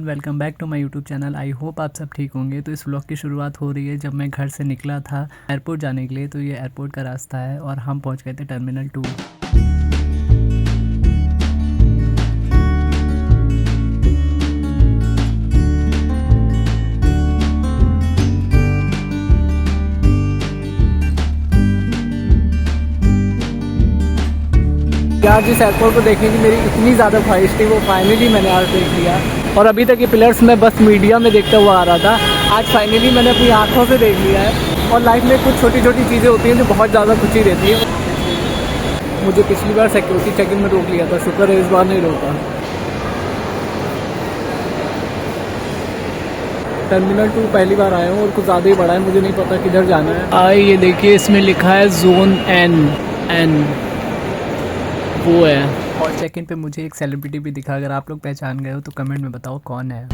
Welcome back to my YouTube channel. I hope आप सब ठीक होंगे। तो इस व्लॉग की शुरुआत हो रही है जब मैं घर से निकला था एयरपोर्ट जाने के लिए। तो ये एयरपोर्ट का रास्ता है और हम पहुंच गए थे टर्मिनल 2। यार जिस एयरपोर्ट को देखने की मेरी इतनी ज़्यादा ख्वाहिश थी वो फाइनली मैंने आज देख लिया। और अभी तक ये पिलर्स मैं बस मीडिया में देखता हुआ आ रहा था, आज फाइनली मैंने अपनी आंखों से देख लिया है। और लाइफ में कुछ छोटी छोटी चीज़ें होती हैं जो बहुत ज़्यादा खुशी देती है। मुझे पिछली बार सिक्योरिटी चेकिंग में रोक लिया था, शुक्र है इस बार नहीं रोका। टर्मिनल 2 पहली बार आया हूँ और कुछ ज़्यादा ही बड़ा है, मुझे नहीं पता किधर जाना है। ये देखिए इसमें लिखा है जोन एन वो है। और चेक इन पे मुझे एक सेलिब्रिटी भी दिखा, अगर आप लोग पहचान गए हो तो कमेंट में बताओ कौन है।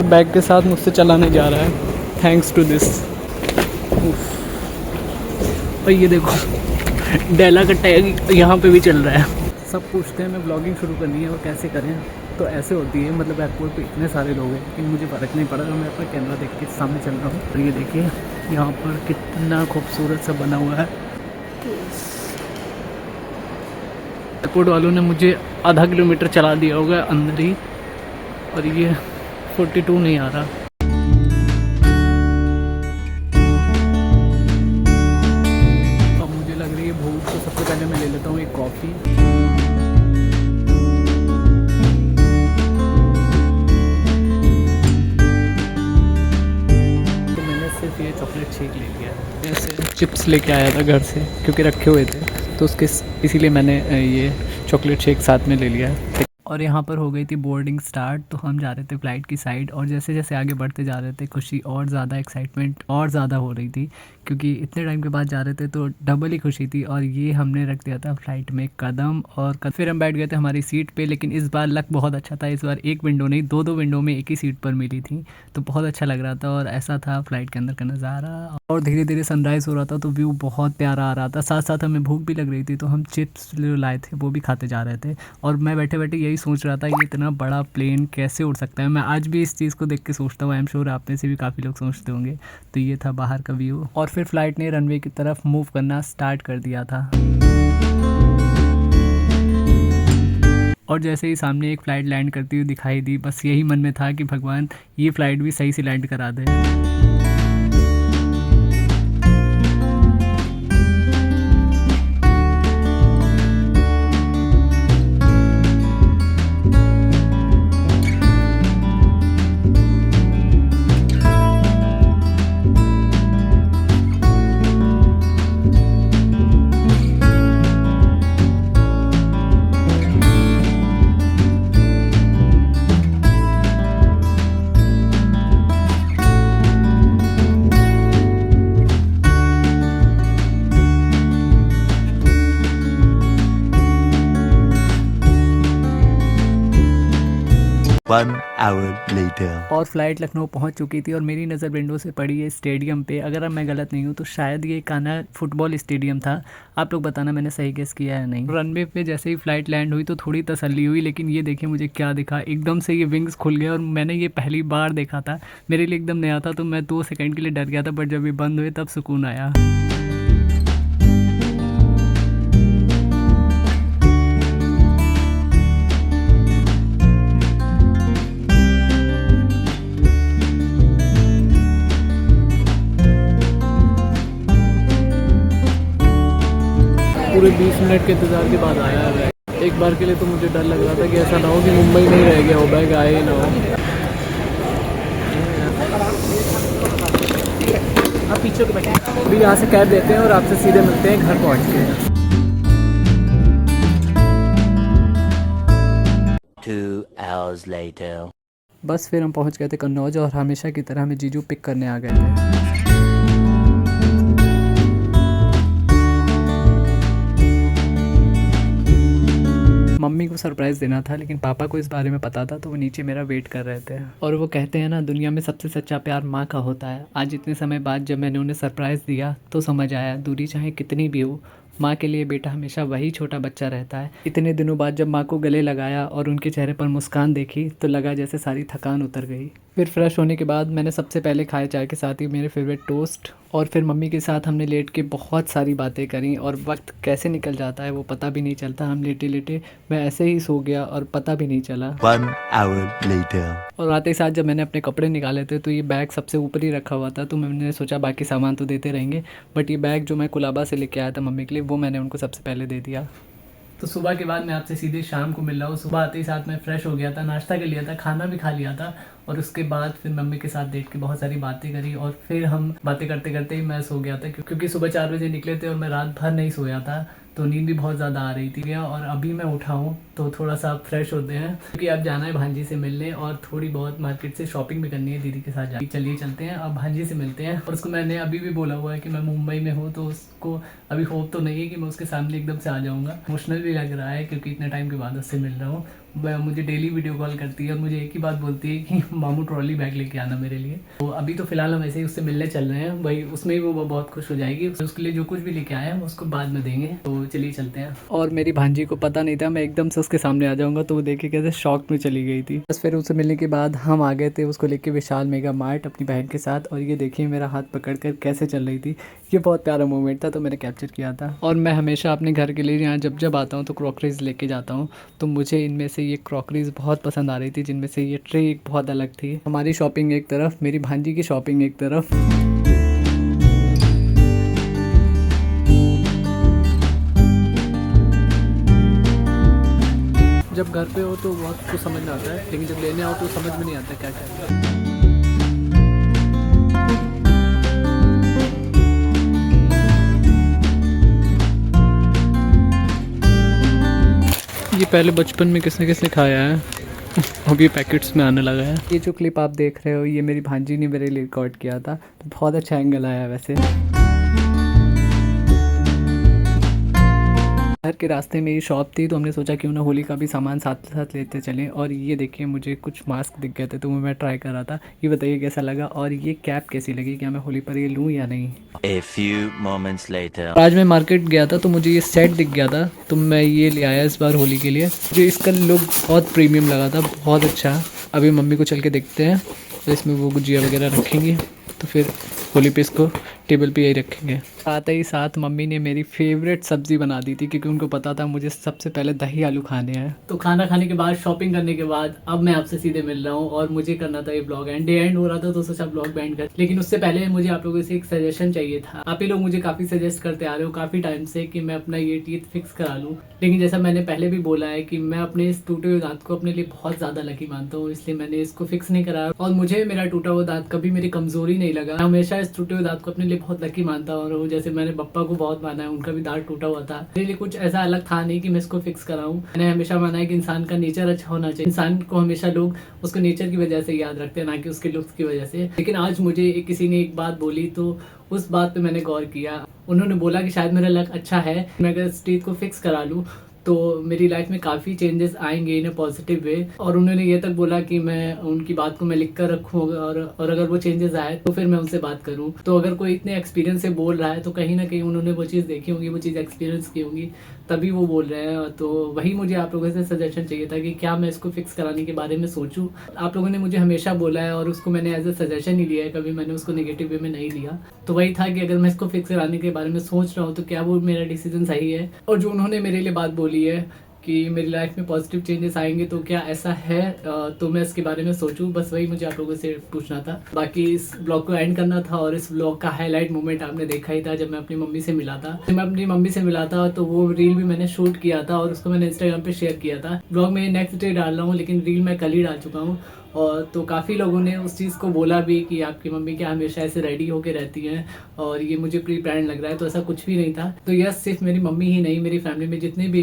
बैग के साथ मुझसे चला नहीं जा रहा है, थैंक्स टू दिस। और ये देखो डेला का टैग यहाँ पे भी चल रहा है। सब पूछते हैं मैं ब्लॉगिंग शुरू करनी है और कैसे करें, तो ऐसे होती है। मतलब एयरपोर्ट पे इतने सारे लोग हैं लेकिन मुझे फ़र्क नहीं पड़ा, मैं अपना कैमरा देख के सामने चल रहा हूँ। और ये देखिए यहाँ पर कितना खूबसूरत सा बना हुआ है। एयरपोर्ट वालों ने मुझे आधा किलोमीटर चला दिया होगा अंदर ही, और ये 42 नहीं आ रहा। अब मुझे लग रही है भूख, तो सबसे पहले मैं ले लेता हूँ एक कॉफ़ी। ये चॉकलेट शेक ले लिया, जैसे चिप्स लेके आया था घर से क्योंकि रखे हुए थे, तो उसके इसीलिए मैंने ये चॉकलेट शेक साथ में ले लिया। और यहाँ पर हो गई थी बोर्डिंग स्टार्ट, तो हम जा रहे थे फ़्लाइट की साइड। और जैसे जैसे आगे बढ़ते जा रहे थे खुशी और ज़्यादा, एक्साइटमेंट और ज़्यादा हो रही थी क्योंकि इतने टाइम के बाद जा रहे थे तो डबल ही खुशी थी। और ये हमने रख दिया था फ़्लाइट में कदम, और फिर हम बैठ गए थे हमारी सीट पे। लेकिन इस बार लक बहुत अच्छा था, इस बार एक विंडो नहीं दो विंडो में एक ही सीट पर मिली थी, तो बहुत अच्छा लग रहा था। और ऐसा था फ़्लाइट के अंदर का नज़ारा, और धीरे धीरे सनराइज़ हो रहा था तो व्यू बहुत प्यारा आ रहा था। साथ साथ हमें भूख भी लग रही थी, तो हम चिप्स जो लाए थे वो भी खाते जा रहे थे। और मैं बैठे बैठे यही सोच रहा था ये इतना बड़ा प्लेन कैसे उड़ सकता है। मैं आज भी इस चीज़ को देख के सोचता हूँ, आई एम श्योर आप में से भी काफ़ी लोग सोचते होंगे। तो ये था बाहर का व्यू, और फिर फ़्लाइट ने रनवे की तरफ मूव करना स्टार्ट कर दिया था। और जैसे ही सामने एक फ़्लाइट लैंड करती हुई दिखाई दी, बस यही मन में था कि भगवान ये फ़्लाइट भी सही से लैंड करा दे। One hour later. और फ्लाइट लखनऊ पहुंच चुकी थी और मेरी नज़र विंडो से पड़ी है स्टेडियम पे। अगर अब मैं गलत नहीं हूँ तो शायद ये कान्हा फुटबॉल स्टेडियम था। आप लोग बताना मैंने सही गेस किया है नहीं। रनवे पे जैसे ही फ्लाइट लैंड हुई तो थोड़ी तसल्ली हुई, लेकिन ये देखिए मुझे क्या दिखा, एकदम से ये विंग्स खुल गए। और मैंने ये पहली बार देखा था, मेरे लिए एकदम नया था, तो मैं 2 सेकेंड के लिए डर गया था, बट जब ये बंद हुए तब सुकून आया। पूरे 20 मिनट के इंतज़ार के बाद आया है। एक बार के लिए तो मुझे डर लग रहा था कि ऐसा ना हो कि मुंबई नहीं रह गया हो, बैग आए ही ना हो। आप पीछे को बैठे, अभी यहाँ से कैब देते हैं और आपसे सीधे मिलते हैं घर पहुँच के। 2 hours later. बस फिर हम पहुँच गए थे कन्नौज, और हमेशा की तरह हमें जीजू पिक करने आ गए थे। मम्मी को सरप्राइज़ देना था, लेकिन पापा को इस बारे में पता था, तो वो नीचे मेरा वेट कर रहे थे। और वो कहते हैं ना, दुनिया में सबसे सच्चा प्यार माँ का होता है। आज इतने समय बाद जब मैंने उन्हें सरप्राइज़ दिया तो समझ आया, दूरी चाहे कितनी भी हो, माँ के लिए बेटा हमेशा वही छोटा बच्चा रहता है। इतने दिनों बाद जब माँ को गले लगाया और उनके चेहरे पर मुस्कान देखी तो लगा जैसे सारी थकान उतर गई। फिर फ्रेश होने के बाद मैंने सबसे पहले खाए चाय के साथ ही मेरे फेवरेट टोस्ट, और फिर मम्मी के साथ हमने लेट के बहुत सारी बातें करी, और वक्त कैसे निकल जाता है वो पता भी नहीं चलता। हम लेटे लेटे मैं ऐसे ही सो गया और पता भी नहीं चला। 1 hour later. और आते ही साथ जब मैंने अपने कपड़े निकाले थे तो ये बैग सबसे ऊपर ही रखा हुआ था, तो मैंने सोचा बाकी सामान तो देते रहेंगे, बट ये बैग जो मैं कुलाबा से लेके आया था मम्मी के लिए, वो मैंने उनको सबसे पहले दे दिया। तो सुबह के बाद मैं आपसे सीधे शाम को मिल रहा हूँ। सुबह आते ही साथ मैं फ्रेश हो गया था, नाश्ता कर लिया था, खाना भी खा लिया था, और उसके बाद फिर मम्मी के साथ बैठ के बहुत सारी बातें करी, और फिर हम बातें करते करते ही मैं सो गया था, क्योंकि सुबह 4 बजे निकले थे और मैं रात भर नहीं सोया था, तो नींद भी बहुत ज़्यादा आ रही थी। और अभी मैं उठा हूँ तो थोड़ा सा फ्रेश होते हैं, क्योंकि अब जाना है भांजी से मिलने, और थोड़ी बहुत मार्केट से शॉपिंग भी करनी है दीदी के साथ जाके। चलिए चलते हैं, अब भांजी से मिलते हैं। और उसको मैंने अभी भी बोला हुआ है कि मैं मुंबई में हूँ, तो उसको अभी होप तो नहीं है कि मैं उसके सामने एकदम से आ जाऊँगा। इमोशनल भी लग रहा है क्योंकि इतने टाइम के बाद उससे मिल रहा हूँ। मुझे डेली वीडियो कॉल करती है और मुझे एक ही बात बोलती है कि मामू ट्रॉली बैग लेके आना मेरे लिए। तो अभी तो फिलहाल हम ऐसे ही उससे मिलने चल रहे हैं, वही उसमें ही वो बहुत खुश हो जाएगी। उसके लिए जो कुछ भी लेके आए हैं उसको बाद में देंगे, तो चलिए चलते हैं। और मेरी भांजी को पता नहीं था मैं एकदम से उसके सामने आ जाऊंगा, तो वो देख के कैसे शॉक में चली गई थी। बस फिर उससे मिलने के बाद हम आ गए थे उसको लेके विशाल मेगा मार्ट अपनी बहन के साथ, और ये देखिए मेरा हाथ पकड़ कर कैसे चल रही थी। ये बहुत प्यारा मोमेंट था, तो मैंने कैप्चर किया था। और मैं हमेशा अपने घर के लिए यहाँ जब जब आता हूँ तो क्रॉकरीज लेके जाता हूँ, तो मुझे इनमें से ये क्रॉकरीज बहुत पसंद आ रही थी, जिनमें से ये ट्रे एक बहुत अलग थी। हमारी शॉपिंग एक तरफ, मेरी भांजी की शॉपिंग एक तरफ। जब घर पे हो तो बहुत कुछ समझ में आता है, लेकिन जब लेने आओ तो समझ में नहीं आता क्या क्या। ये पहले बचपन में किसने किसने खाया है, अभी पैकेट्स में आने लगा है। ये जो क्लिप आप देख रहे हो ये मेरी भांजी ने मेरे लिए रिकॉर्ड किया था, तो बहुत अच्छा एंगल आया है वैसे। घर के रास्ते में ये शॉप थी, तो हमने सोचा क्यों ना होली का भी सामान साथ साथ लेते चलें। और ये देखिए मुझे कुछ मास्क दिख गए थे, तो वो मैं ट्राई कर रहा था। ये बताइए कैसा लगा, और ये कैप कैसी लगी, क्या मैं होली पर ये लूँ या नहीं। A few moments later. आज मैं मार्केट गया था तो मुझे ये सेट दिख गया था, तो मैं ये ले आया इस बार होली के लिए। मुझे इसका लुक बहुत प्रीमियम लगा था, बहुत अच्छा। अभी मम्मी को चल के देखते हैं, तो इसमें वो गुजिया वगैरह रखेंगी, तो फिर होली पे इसको टेबल पे यही रखेंगे। साथ ही साथ मम्मी ने मेरी फेवरेट सब्ज़ी बना दी थी, क्योंकि उनको पता था मुझे सबसे पहले दही आलू खाने हैं। तो खाना खाने के बाद, शॉपिंग करने के बाद, अब मैं आपसे सीधे मिल रहा हूँ, और मुझे करना था ये ब्लॉग एंड। डे एंड हो रहा था तो सोचा ब्लॉग बैंड कर, लेकिन उससे पहले मुझे आप लोगों से एक सजेशन चाहिए था। आप ही लोग मुझे काफ़ी सजेस्ट करते आ रहे हो काफ़ी टाइम से कि मैं अपना ये टीथ फिक्स करा लूँ, लेकिन जैसा मैंने पहले भी बोला है कि मैं अपने इस टूटे हुए दांत को अपने लिए बहुत ज़्यादा लकी मानता हूँ, इसलिए मैंने इसको फिक्स नहीं कराया। और मुझे मेरा टूटा हुआ दांत कभी मेरी कमजोरी नहीं लगा, हमेशा इस टूटे हुए दांत को अपने लिए बहुत लकी मानता हूँ। जैसे मैंने पप्पा को बहुत माना है, उनका भी दांत टूटा हुआ था, मेरे लिए कुछ ऐसा अलग था नहीं कि मैं इसको फिक्स कराऊं। मैंने हमेशा माना है कि इंसान का नेचर अच्छा होना चाहिए, इंसान को हमेशा लोग उसको नेचर की वजह से याद रखते हैं, ना कि उसके लुक्स की वजह से। लेकिन आज मुझे किसी ने एक बात बोली, तो उस बात पे मैंने गौर किया। उन्होंने बोला कि शायद मेरा लक अच्छा है, मैं अगर इस टीथ को फिक्स करा लूँ तो मेरी लाइफ में काफ़ी चेंजेस आएंगे इन अ पॉजिटिव वे। और उन्होंने ये तक बोला कि मैं उनकी बात को मैं लिख कर रखूँ, और अगर वो चेंजेस आए तो फिर मैं उनसे बात करूँ। तो अगर कोई इतने एक्सपीरियंस से बोल रहा है तो कहीं ना कहीं उन्होंने वो चीज़ देखी होगी, वो चीज़ एक्सपीरियंस की होगी, तभी वो बोल रहे हैं। तो वही मुझे आप लोगों से सजेशन चाहिए था कि क्या मैं इसको फिक्स कराने के बारे में सोचूं। आप लोगों ने मुझे हमेशा बोला है और उसको मैंने एज ए सजेशन ही लिया है, कभी मैंने उसको नेगेटिव वे में नहीं लिया। तो वही था कि अगर मैं इसको फिक्स कराने के बारे में सोच रहा हूँ तो क्या वो मेरा डिसीजन सही है। और जो उन्होंने मेरे लिए बात बोली है कि मेरी लाइफ में पॉजिटिव चेंजेस आएंगे, तो क्या ऐसा है, तो मैं इसके बारे में सोचूं। बस वही मुझे आप लोगों से पूछना था। बाकी इस ब्लॉग को एंड करना था, और इस ब्लॉग का हाईलाइट मोमेंट आपने देखा ही था जब मैं अपनी मम्मी से मिला था। जब मैं अपनी मम्मी से मिला था तो वो रील भी मैंने शूट किया था और उसको मैंने इंस्टाग्राम पे शेयर किया था। ब्लॉग में नेक्स्ट डे डाल रहा हूँ, लेकिन रील मैं कल ही डाल चुका हूँ। और तो काफ़ी लोगों ने उस चीज़ को बोला भी कि आपकी मम्मी क्या हमेशा ऐसे रेडी होके रहती हैं और ये मुझे प्री प्लान लग रहा है, तो ऐसा कुछ भी नहीं था। तो यस, सिर्फ मेरी मम्मी ही नहीं, मेरी फैमिली में जितने भी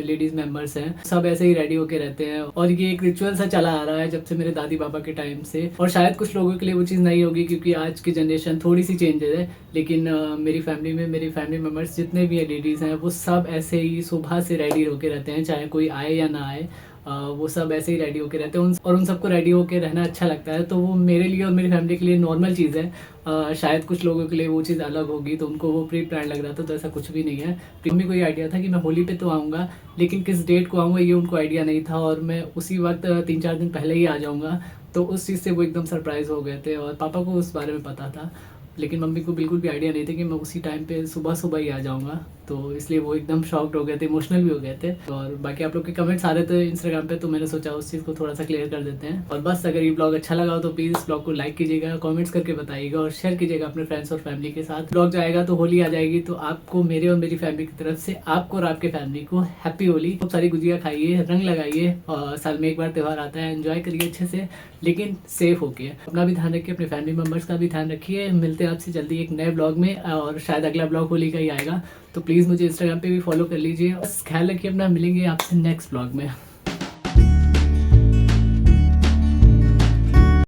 लेडीज़ मेंबर्स हैं सब ऐसे ही रेडी होके रहते हैं और ये एक रिचुअल सा चला आ रहा है जब से मेरे दादी बाबा के टाइम से। और शायद कुछ लोगों के लिए वो चीज़ नहीं होगी क्योंकि आज की जनरेशन थोड़ी सी चेंजेस है, लेकिन मेरी फैमिली में मेरी फैमिली मेम्बर्स जितने भी लेडीज़ हैं वो सब ऐसे ही सुबह से रेडी होके रहते हैं, चाहे कोई आए या ना आए। वो सब ऐसे ही रेडी होके रहते हैं और उन सबको रेडी होके रहना अच्छा लगता है, तो वो मेरे लिए और मेरी फैमिली के लिए नॉर्मल चीज़ है। शायद कुछ लोगों के लिए वो चीज़ अलग होगी, तो उनको वो प्री प्लान लग रहा था, तो ऐसा कुछ भी नहीं है। मम्मी को ये आइडिया था कि मैं होली पे तो आऊँगा, लेकिन किस डेट को आऊँगा ये उनको आइडिया नहीं था और मैं उसी वक्त 3-4 दिन पहले ही आ जाऊँगा, तो उस चीज़ से वो एकदम सरप्राइज़ हो गए थे और पापा को उस बारे में पता था, लेकिन मम्मी को बिल्कुल भी आइडिया नहीं था कि मैं उसी टाइम पे सुबह सुबह ही आ जाऊँगा, तो इसलिए वो एकदम शॉक्ड हो गए थे, इमोशनल भी हो गए थे। और बाकी आप लोग के कमेंट्स आ रहे थे इंस्टाग्राम पे, तो मैंने सोचा उस चीज़ को थोड़ा सा क्लियर कर देते हैं। और बस अगर ये ब्लॉग अच्छा लगा हो तो प्लीज़ इस ब्लॉग को लाइक कीजिएगा, कमेंट्स करके बताइएगा और शेयर कीजिएगा अपने फ्रेंड्स और फैमिली के साथ। ब्लॉग जाएगा तो होली आ जाएगी, तो आपको मेरे और मेरी फैमिली की तरफ से आपको और आपके फैमिली को हैप्पी होली। खूब सारी गुजिया खाइए, रंग लगाइए और साल में एक बार त्यौहार आता है, एंजॉय करिए अच्छे से, लेकिन सेफ होके। अपना भी ध्यान रखिए, अपने फैमिली मेम्बर्स का भी ध्यान रखिए। मिलते हैं आपसे जल्दी एक नए ब्लॉग में और शायद अगला ब्लॉग होली का ही आएगा, तो प्लीज़ मुझे इंस्टाग्राम पे भी फॉलो कर लीजिए। बस ख्याल रखिए अपना, मिलेंगे आपसे नेक्स्ट ब्लॉग में।